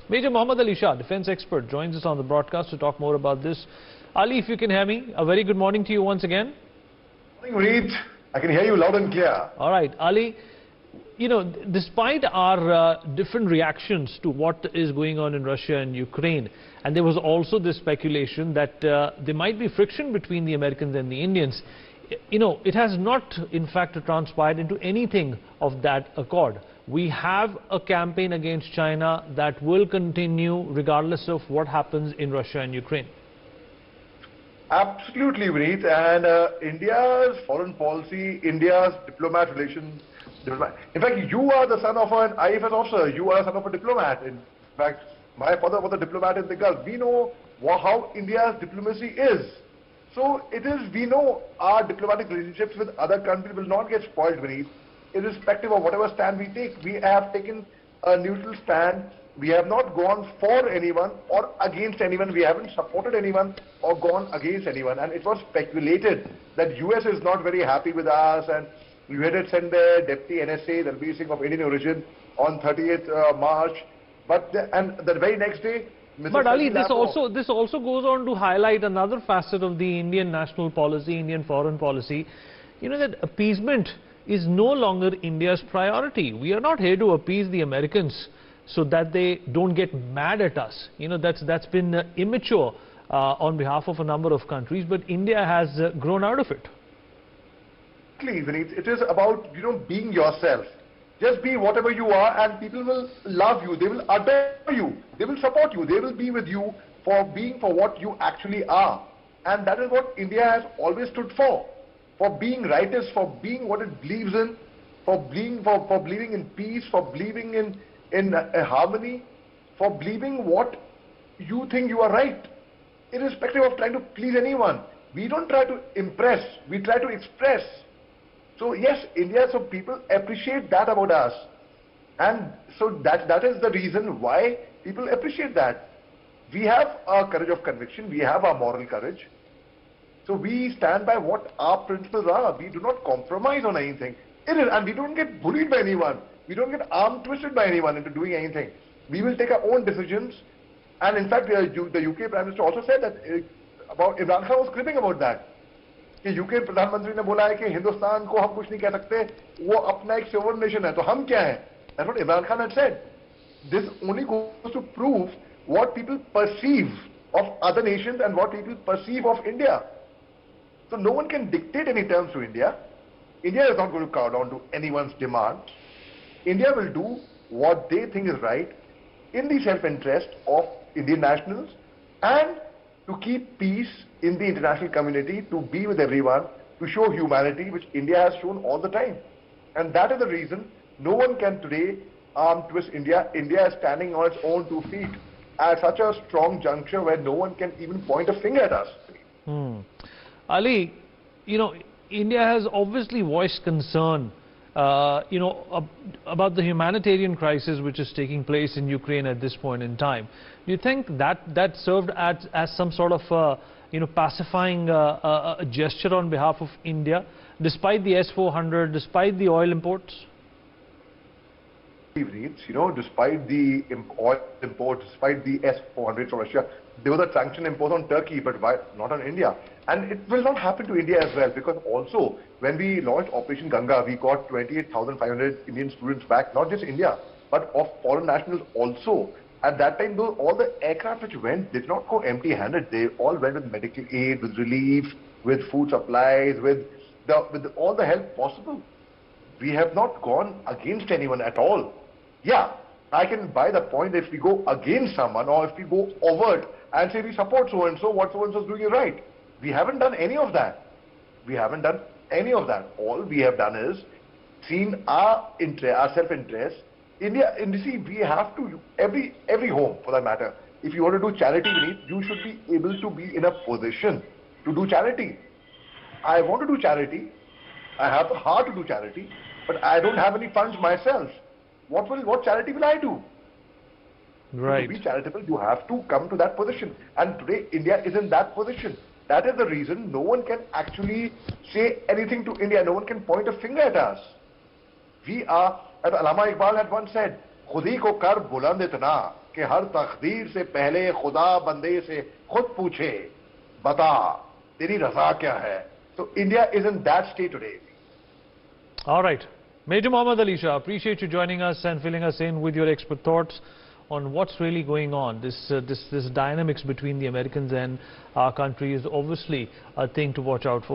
Major Mohammed Ali Shah, defense expert, joins us on the broadcast to talk more about this. Ali, if you can hear me, a very good morning to you once again. Good morning, Reed. I can hear you loud and clear. All right, Ali, you know, despite our different reactions to what is going on in Russia and Ukraine, and there was also this speculation that there might be friction between the Americans and the Indians, you know, it has not, in fact, transpired into anything of that accord. We have a campaign against China that will continue regardless of what happens in Russia and Ukraine. Absolutely, Vineet. And India's foreign policy, India's diplomat relations. In fact, you are the son of an IFS officer. You are the son of a diplomat. In fact, my father was a diplomat in the Gulf. We know how India's diplomacy is. So we know our diplomatic relationships with other countries will not get spoiled, Vineet. Irrespective of whatever stand we take, we have taken a neutral stand. We have not gone for anyone or against anyone. We haven't supported anyone or gone against anyone. And it was speculated that US is not very happy with us, and we had sent their deputy NSA, the being of Indian origin, on 30th March. But the very next day, But Ali, this also goes on to highlight another facet of the Indian national policy, Indian foreign policy. You know, that appeasement is no longer India's priority. We are not here to appease the Americans so that they don't get mad at us. You know, that's been immature on behalf of a number of countries, but India has grown out of it. It is about, you know, being yourself. Just be whatever you are, and people will love you, they will adore you, they will support you, they will be with you for being for what you actually are. And that is what India has always stood for being righteous, for being what it believes in, for believing in peace, for believing in harmony, for believing what you think you are right, irrespective of trying to please anyone. We don't try to impress, we try to express. So yes, India, so people appreciate that about us. And so that is the reason why people appreciate that. We have our courage of conviction, we have our moral courage. So we stand by what our principles are. We do not compromise on anything. And we don't get bullied by anyone. We don't get arm twisted by anyone into doing anything. We will take our own decisions. And in fact, the UK Prime Minister also said that about Imran Khan was cribbing about that. कि UK प्रधानमंत्री ने बोला है कि हिंदुस्तान को हम कुछ नहीं कह सकते, वो अपना एक sovereign nation है, तो हम क्या हैं? That's what Imran Khan had said. This only goes to prove what people perceive of other nations and what people perceive of India. So no one can dictate any terms to India. India is not going to cow down to anyone's demand. India will do what they think is right in the self-interest of Indian nationals and to keep peace in the international community, to be with everyone, to show humanity, which India has shown all the time. And that is the reason no one can today arm twist India. India is standing on its own 2 feet at such a strong juncture where no one can even point a finger at us. Ali, you know, India has obviously voiced concern you know, about the humanitarian crisis which is taking place in Ukraine at this point in time. Do you think that served as some sort of you know, pacifying a gesture on behalf of India, despite the S-400, despite the oil imports? You know, despite the oil imports, despite the S-400 from Russia, there was a sanction imposed on Turkey, but why not on India? And it will not happen to India as well, because also when we launched Operation Ganga, we got 28,500 Indian students back, not just India, but of foreign nationals also. At that time, though, all the aircraft which went did not go empty-handed. They all went with medical aid, with relief, with food supplies, with all the help possible. We have not gone against anyone at all. Yeah, I can buy the point that if we go against someone or if we go overt and say we support so-and-so, what so-and-so is doing is right. We haven't done any of that. We haven't done any of that. All we have done is seen our self-interest. India, and you see, we have to, every home for that matter, if you want to do charity, you should be able to be in a position to do charity. I want to do charity, I have the heart to do charity, but I don't have any funds myself. What charity will I do? Right. To be charitable, you have to come to that position. And today, India is in that position. That is the reason no one can actually say anything to India. No one can point a finger at us. We are, as Allama Iqbal had once said, "Khudi ko kar buland itna कि हर तकदीर से पहले खुदा बंदे से खुद पूछे बता तेरी रजा क्या है. So India is in that state today. All right. Major Mohammed Ali Shah, appreciate you joining us and filling us in with your expert thoughts on what's really going on. This dynamics between the Americans and our country is obviously a thing to watch out for.